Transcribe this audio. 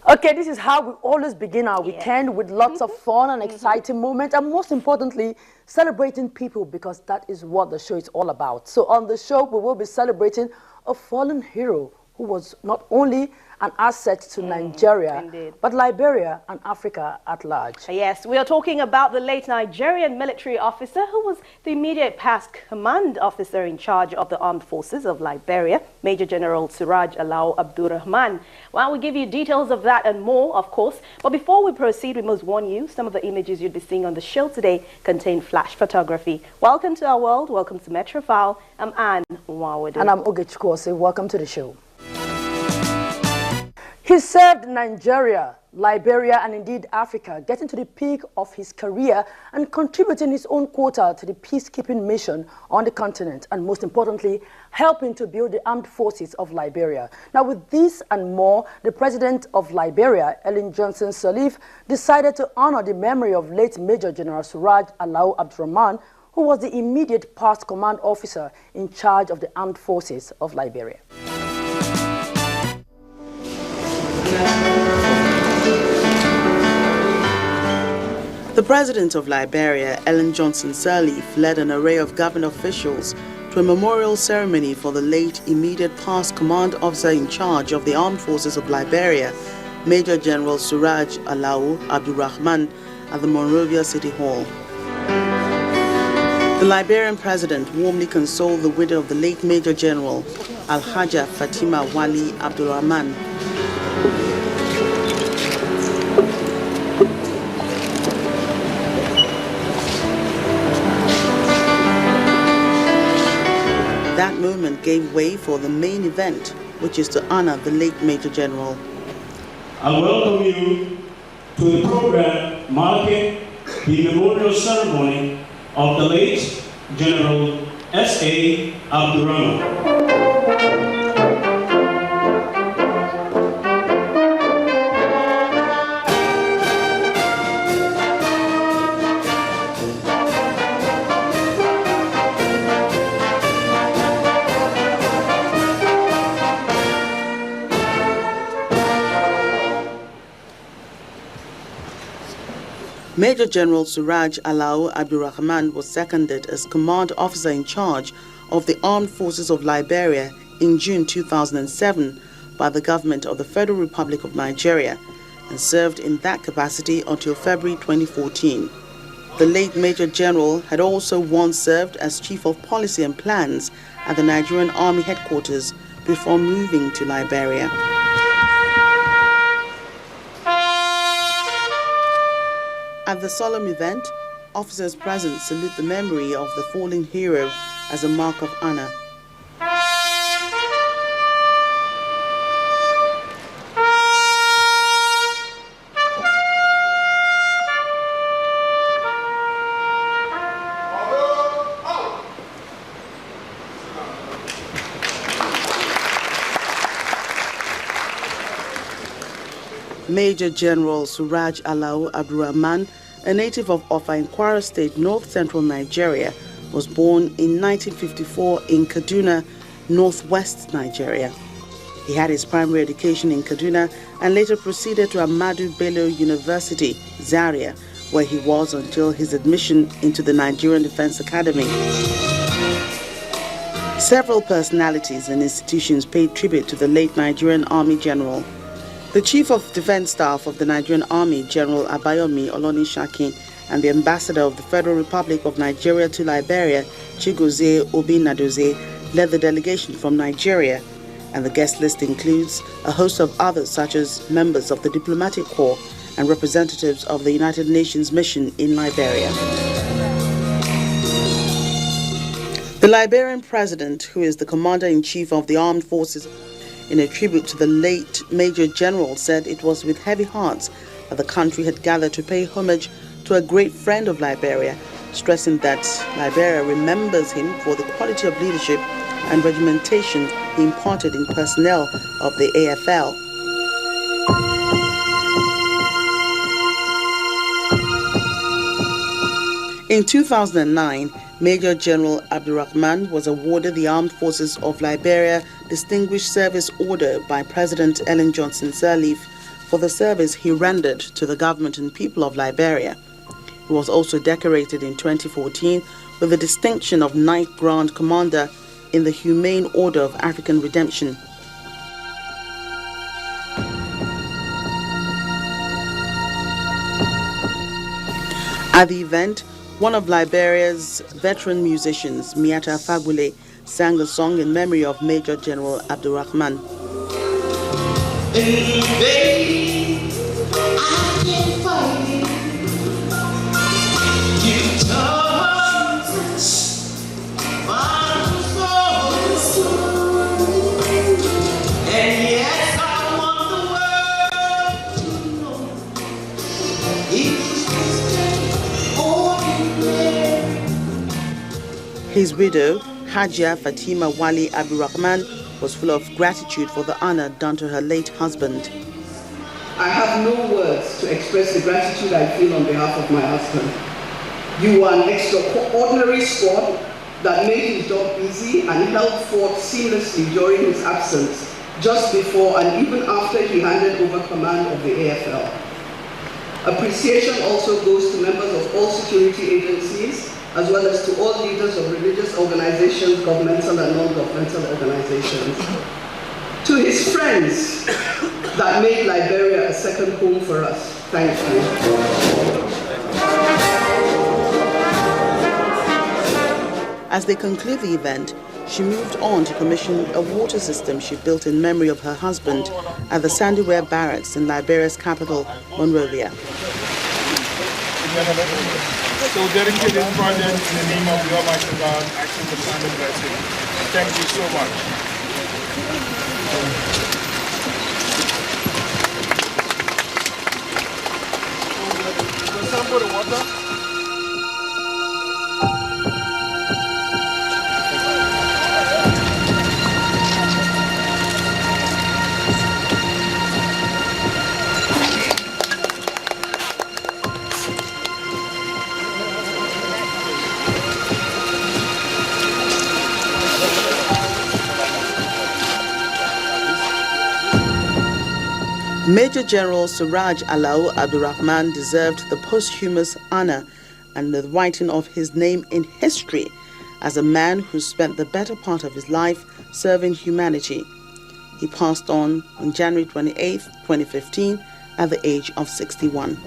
Okay, this is how we always begin our weekend, with lots of fun and exciting moments, and most importantly, celebrating people, because that is what the show is all about. So on the show, we will be celebrating a fallen hero who was not only an asset to Nigeria, but Liberia and Africa at large. Yes, we are talking about the late Nigerian military officer who was the immediate past command officer in charge of the Armed Forces of Liberia, Major General Suraj Alao Abdulrahman. Well, we'll give you details of that and more, of course. But before we proceed, we must warn you, some of the images you'll be seeing on the show today contain flash photography. Welcome to our world. Welcome to Metrofile. I'm Anne Mwawadu. And I'm Ogechukwu. Welcome to the show. He served Nigeria, Liberia, and indeed Africa, getting to the peak of his career and contributing his own quota to the peacekeeping mission on the continent, and most importantly, helping to build the Armed Forces of Liberia. Now, with this and more, the President of Liberia, Johnson Sirleaf, decided to honor the memory of late Major General Suraj Alao Abdulrahman, who was the immediate past command officer in charge of the Armed Forces of Liberia. The President of Liberia, Johnson Sirleaf, led an array of government officials to a memorial ceremony for the late immediate past command officer in charge of the Armed Forces of Liberia, Major General Suraj Alao Abdulrahman, at the Monrovia City Hall. The Liberian president warmly consoled the widow of the late Major General, Alhaja Fatima Wali Abdulrahman. That moment gave way for the main event, which is to honor the late Major General. I welcome you to the program marking the memorial ceremony of the late General S.A. Abdulrahman. Major General Suraj Alao Abdulrahman was seconded as command officer in charge of the Armed Forces of Liberia in June 2007 by the government of the Federal Republic of Nigeria and served in that capacity until February 2014. The late Major General had also once served as Chief of Policy and Plans at the Nigerian Army headquarters before moving to Liberia. At the solemn event, officers present salute the memory of the fallen hero as a mark of honor. Major General Suraj Alao Abdulrahman, a native of Offa in Kwara State, north-central Nigeria, was born in 1954 in Kaduna, northwest Nigeria. He had his primary education in Kaduna and later proceeded to Ahmadu Bello University, Zaria, where he was until his admission into the Nigerian Defense Academy. Several personalities and institutions paid tribute to the late Nigerian Army General. The Chief of Defense Staff of the Nigerian Army, General Abayomi Olonishakin, and the Ambassador of the Federal Republic of Nigeria to Liberia, Chigozie Obinadozie, led the delegation from Nigeria, and the guest list includes a host of others such as members of the Diplomatic Corps and representatives of the United Nations mission in Liberia. The Liberian President, who is the Commander-in-Chief of the Armed Forces, in a tribute to the late Major General, said it was with heavy hearts that the country had gathered to pay homage to a great friend of Liberia, stressing that Liberia remembers him for the quality of leadership and regimentation he imparted in personnel of the AFL. In 2009, Major General Abdulrahman was awarded the Armed Forces of Liberia Distinguished Service Order by President Johnson Sirleaf for the service he rendered to the government and people of Liberia. He was also decorated in 2014 with the distinction of Knight Grand Commander in the Humane Order of African Redemption. At the event, one of Liberia's veteran musicians, Miata Fagbule, sang a song in memory of Major General Abdulrahman. His widow, Hajia Fatima Wali Abdulrahman, was full of gratitude for the honor done to her late husband. I have no words to express the gratitude I feel on behalf of my husband. You were an extraordinary squad that made his job easy and held forth seamlessly during his absence, just before and even after he handed over command of the AFL. Appreciation also goes to members of all security agencies, as well as to all leaders of religious organizations, governmental and non-governmental organizations. To his friends that made Liberia a second home for us, thank you. As they conclude the event, she moved on to commission a water system she built in memory of her husband at the Sandyware Barracks in Liberia's capital, Monrovia. So dedicate this project in the name of the Almighty God, asking for Sunday blessing. Thank you so much. So, some for the water. Major General Suraj Alao Abdulrahman deserved the posthumous honor and the writing of his name in history as a man who spent the better part of his life serving humanity. He passed on January 28, 2015, at the age of 61.